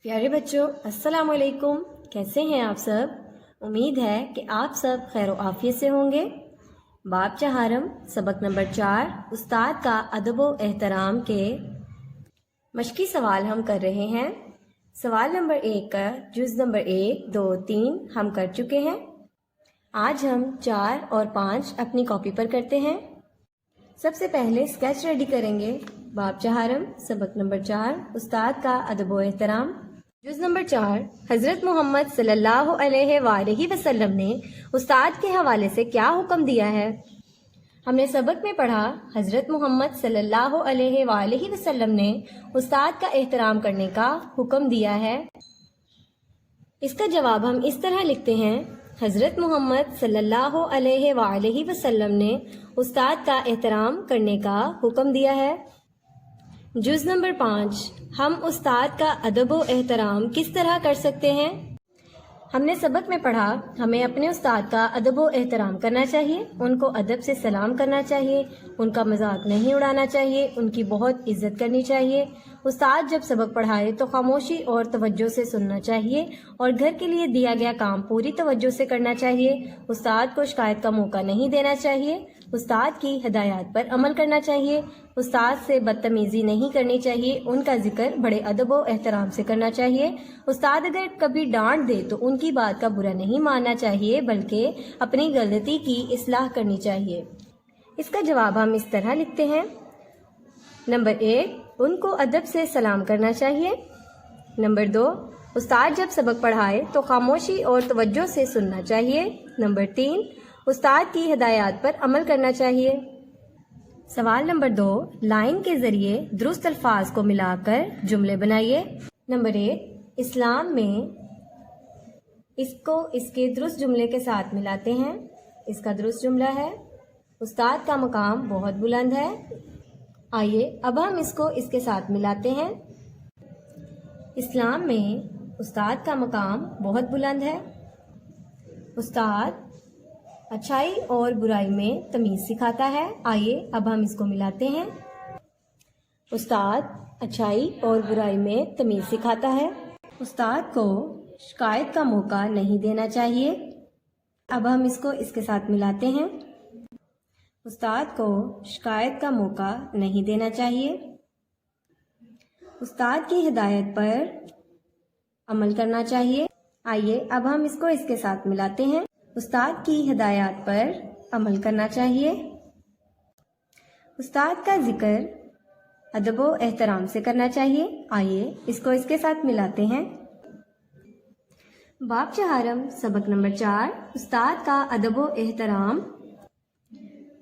प्यारे बच्चों, अस्सलाम वालेकुम। कैसे हैं आप सब? उम्मीद है कि आप सब खैर आफियत से होंगे। बाब चहारम सबक नंबर 4 उस्ताद का अदब व एहतराम के मशकी सवाल हम कर रहे हैं। सवाल नंबर 1 का जुज़ नंबर 1, 2, 3 हम कर चुके हैं। आज हम 4 और 5 अपनी कॉपी पर करते हैं। सबसे पहले स्केच रेडी करेंगे। बाब चहारम सबक नंबर 4 उस्ताद का अदब व एहतराम। जुज़ नंबर 4 हज़रत मोहम्मद सल्लल्लाहु अलैहि वसल्लम ने उस्ताद के हवाले से क्या हुक्म दिया है? हमने सबक में पढ़ा हज़रत मोहम्मद सल्लल्लाहु अलैहि वसल्लम ने उस्ताद का एहतराम करने का हुक्म दिया है। इसका जवाब हम इस तरह लिखते हैं, हज़रत मोहम्मद सल्लल्लाहु अलैहि वसल्लम ने उस्ताद का एहतराम करने का हुक्म दिया है। जुज़ नंबर 5 हम उस्ताद का अदब व एहतराम किस तरह कर सकते हैं? हमने सबक में पढ़ा हमें अपने उस्ताद का अदब व एहतराम करना चाहिए, उनको अदब से सलाम करना चाहिए, उनका मजाक नहीं उड़ाना चाहिए, उनकी बहुत इज्जत करनी चाहिए। उस्ताद जब सबक पढ़ाए तो खामोशी और तवज्जो से सुनना चाहिए और घर के लिए दिया गया काम पूरी तवज्जो से करना चाहिए। उस्ताद को शिकायत का मौका नहीं देना चाहिए। उस्ताद की हिदायत पर अमल करना चाहिए। उस्ताद से बदतमीजी नहीं करनी चाहिए, उनका जिक्र बड़े अदब व एहतराम से करना चाहिए। उस्ताद अगर कभी डांट दे तो उनकी बात का बुरा नहीं मानना चाहिए, बल्कि अपनी गलती की इस्लाह करनी चाहिए। इसका जवाब हम इस तरह लिखते हैं। नंबर 1 उनको अदब से सलाम करना चाहिए। नंबर 2 उस्ताद जब सबक पढ़ाए तो खामोशी और तवज्जो से सुनना चाहिए। नंबर 3 उस्ताद की हिदायत पर अमल करना चाहिए। सवाल नंबर 2 लाइन के जरिए दुरुस्त अल्फाज को मिलाकर जुमले बनाइए। नंबर 1 इस्लाम में इसको इसके दुरुस्त जुमले के साथ मिलाते हैं। इसका दुरुस्त जुमला है, उस्ताद का मकाम बहुत बुलंद है। आइए अब हम इसको इसके साथ मिलाते हैं। इस्लाम में उस्ताद का मकाम बहुत बुलंद है। उस्ताद अच्छाई और बुराई में तमीज़ सिखाता है। आइए अब हम इसको मिलाते हैं। उस्ताद अच्छाई और बुराई में तमीज़ सिखाता है। उस्ताद को शिकायत का मौका नहीं देना चाहिए। अब हम इसको इसके साथ मिलाते हैं। उस्ताद को शिकायत का मौका नहीं देना चाहिए। उस्ताद की हिदायत पर अमल करना चाहिए। आइए अब हम इसको इसके साथ मिलाते हैं। उस्ताद की हिदायत पर अमल करना चाहिए। उस्ताद का जिक्र अदब व एहतराम से करना चाहिए। आइए इसको इसके साथ मिलाते हैं। बाब चहारम सबक नंबर 4 उस्ताद का अदब व एहतराम।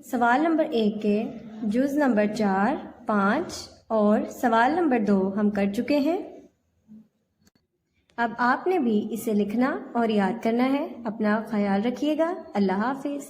सवाल नंबर 1 के जुज़ नंबर 4, 5 और सवाल नंबर 2 हम कर चुके हैं। अब आपने भी इसे लिखना और याद करना है। अपना ख्याल रखिएगा। अल्लाह हाफिज़।